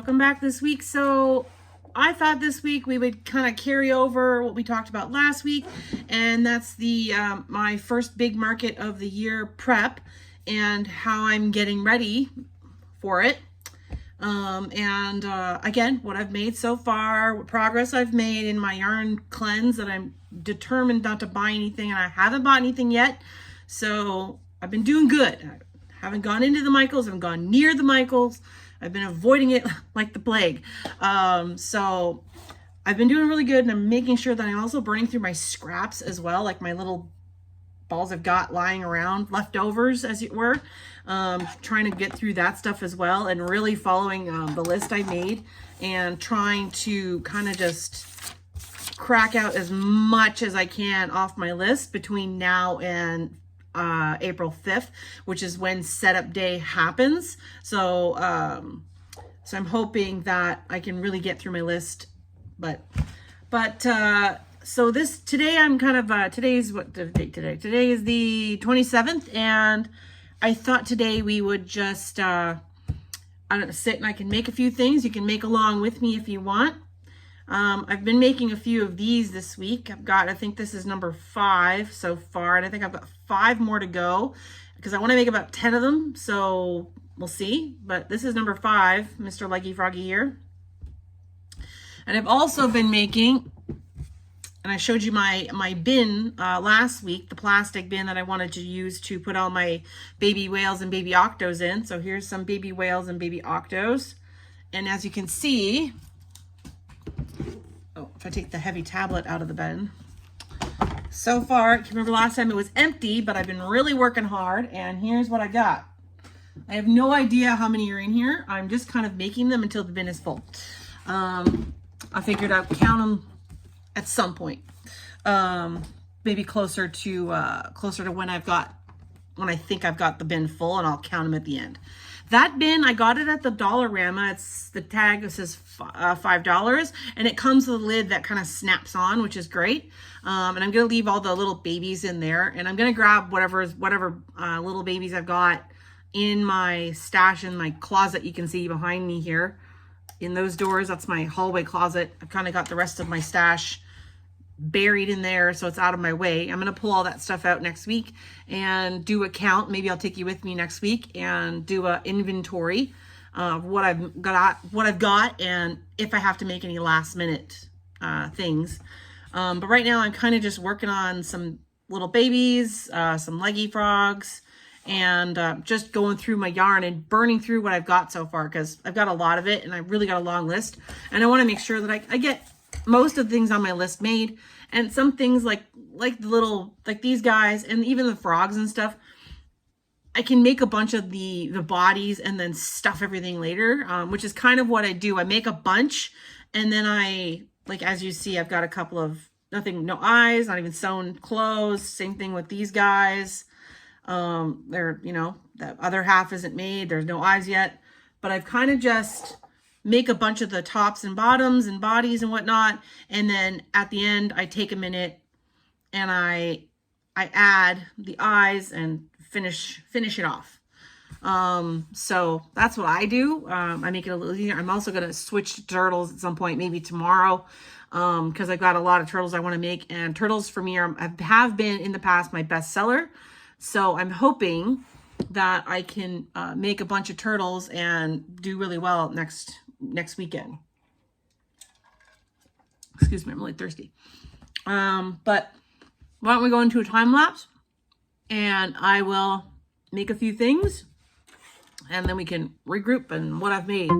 welcome back this week. So I thought this week we would kind of carry over what we talked about last week, and that's the my first big market of the year prep and how I'm getting ready for it. Again, what I've made so far, what progress I've made in my yarn cleanse, that I'm determined not to buy anything, and I haven't bought anything yet. So I've been doing good. I haven't gone into the Michaels, I haven't gone near the Michaels. I've been avoiding it like the plague. So I've been doing really good, and I'm making sure that I'm also burning through my scraps as well, like my little balls I've got lying around, leftovers as it were. Trying to get through that stuff as well, and really following the list I made and trying to kind of just crack out as much as I can off my list between now and April 5th, which is when setup day happens. So I'm hoping that I can really get through my list. So today I'm kind of, today's what the date today? Today is the 27th, and I thought today we would just, I don't know, sit and I can make a few things. You can make along with me if you want. I've been making a few of these this week. I think this is number 5 so far, and I think I've got 5 more to go because I want to make about 10 of them, so we'll see. But this is number 5, Mr. Leggy Froggy here. And I've also been making, and I showed you my bin last week, the plastic bin that I wanted to use to put all my baby whales and baby octos in. So here's some baby whales and baby octos. And as you can see, if I take the heavy tablet out of the bin, so far, remember last time it was empty, but I've been really working hard, and here's what I got. I have no idea how many are in here. I'm just kind of making them until the bin is full. I figured I'd count them at some point, maybe closer to when I think I've got the bin full, and I'll count them at the end. That bin, I got it at the Dollarama. It's the tag that says $5, and it comes with a lid that kind of snaps on, which is great. And I'm gonna leave all the little babies in there, and I'm gonna grab whatever little babies I've got in my stash in my closet. You can see behind me here in those doors. That's my hallway closet. I've kind of got the rest of my stash buried in there, so it's out of my way. I'm going to pull all that stuff out next week and do a count. Maybe I'll take you with me next week and do a inventory of what I've got, and if I have to make any last minute things. But right now I'm kind of just working on some little babies, some leggy frogs, and just going through my yarn and burning through what I've got so far, because I've got a lot of it and I really got a long list, and I want to make sure that I get most of the things on my list made, and some things like these guys and even the frogs and stuff, I can make a bunch of the bodies and then stuff everything later, which is kind of what I do. I make a bunch, and then as you see, I've got a couple of no eyes, not even sewn clothes. Same thing with these guys. They're, that other half isn't made. There's no eyes yet, but I've kind of just make a bunch of the tops and bottoms and bodies and whatnot, and then at the end I take a minute and I add the eyes and finish it off. So that's what I do. I make it a little easier. I'm also going to switch to turtles at some point, maybe tomorrow, because I've got a lot of turtles I want to make, and turtles for me have been in the past my best seller. So I'm hoping that I can make a bunch of turtles and do really well next weekend. Excuse me, I'm really thirsty. But why don't we go into a time lapse, and I will make a few things, and then we can regroup and what I've made.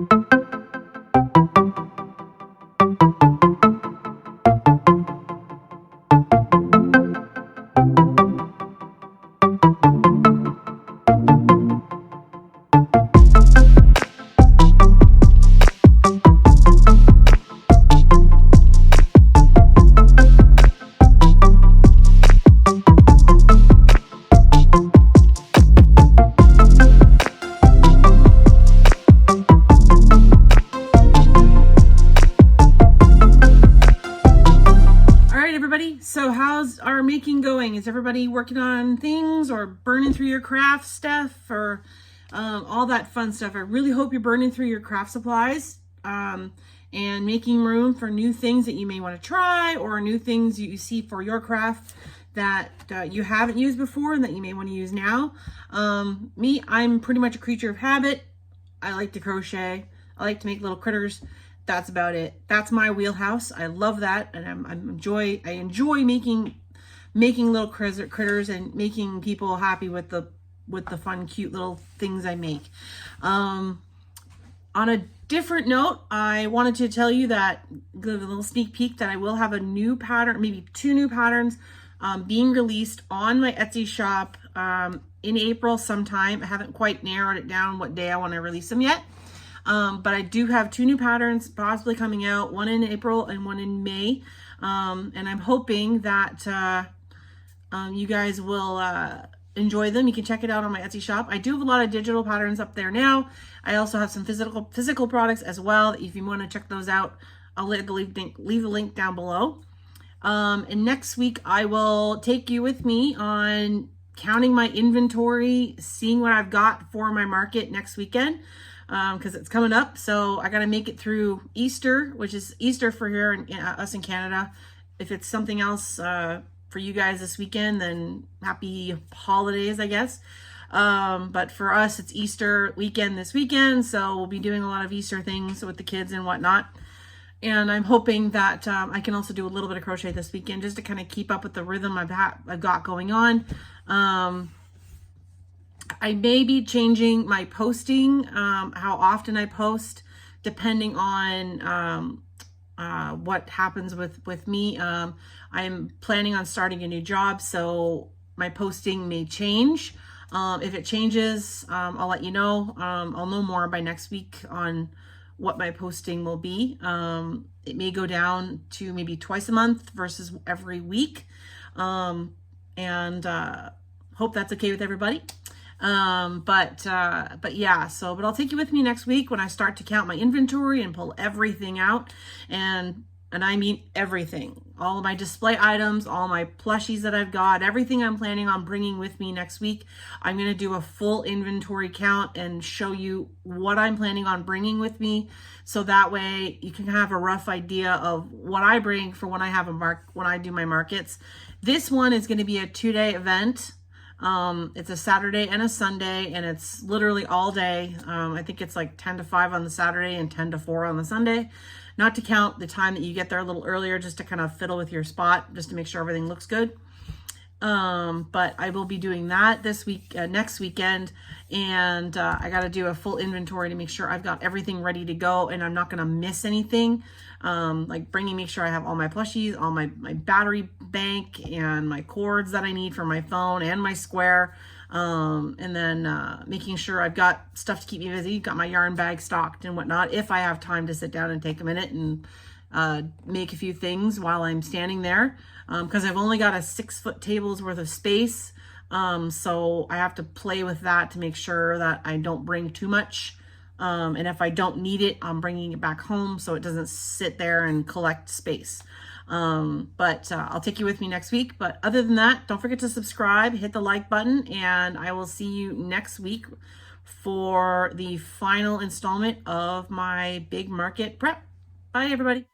So how's our making going? Is everybody working on things or burning through your craft stuff or all that fun stuff? I really hope you're burning through your craft supplies. and making room for new things that you may want to try, or new things you see for your craft that you haven't used before and that you may want to use now. I'm pretty much a creature of habit. I like to crochet. I like to make little critters. That's about it. That's my wheelhouse. I love that, and I enjoy making little critters and making people happy with the fun, cute little things I make. On a different note, I wanted to tell you that, give a little sneak peek, that I will have a new pattern, maybe 2 new patterns, being released on my Etsy shop in April sometime. I haven't quite narrowed it down what day I want to release them yet. But I do have 2 new patterns possibly coming out, one in April and one in May. And I'm hoping that you guys will enjoy them. You can check it out on my Etsy shop. I do have a lot of digital patterns up there now. I also have some physical products as well. If you want to check those out, I'll leave the link down below. And next week I will take you with me on counting my inventory, seeing what I've got for my market next weekend, because it's coming up. So I got to make it through Easter, which is Easter for here in us in Canada. If it's something else for you guys this weekend, then happy holidays, I guess. But for us, it's Easter weekend this weekend, so we'll be doing a lot of Easter things with the kids and whatnot. And I'm hoping that I can also do a little bit of crochet this weekend, just to kind of keep up with the rhythm I've got going on. I may be changing my posting, how often I post, depending on what happens with me. I'm planning on starting a new job, so my posting may change. If it changes, I'll let you know. I'll know more by next week on what my posting will be. It may go down to maybe twice a month versus every week. And hope that's okay with everybody. But yeah, but I'll take you with me next week when I start to count my inventory and pull everything out. And I mean everything, all of my display items, all my plushies that I've got, everything I'm planning on bringing with me next week. I'm going to do a full inventory count and show you what I'm planning on bringing with me. So that way you can have a rough idea of what I bring for when I have when I do my markets. This one is going to be a 2-day event. It's a Saturday and a Sunday, and it's literally all day. I think it's like 10 to 5 on the Saturday and 10 to 4 on the Sunday. Not to count the time that you get there a little earlier, just to kind of fiddle with your spot, just to make sure everything looks good. But I will be doing that this week, next weekend. And I got to do a full inventory to make sure I've got everything ready to go and I'm not going to miss anything. Like make sure I have all my plushies, all my battery bank and my cords that I need for my phone and my square. And then making sure I've got stuff to keep me busy, got my yarn bag stocked and whatnot, if I have time to sit down and take a minute and make a few things while I'm standing there, because I've only got a 6-foot table's worth of space, so I have to play with that to make sure that I don't bring too much, and if I don't need it, I'm bringing it back home so it doesn't sit there and collect space. But I'll take you with me next week. But other than that, don't forget to subscribe, hit the like button, and I will see you next week for the final installment of my big market prep. Bye, everybody.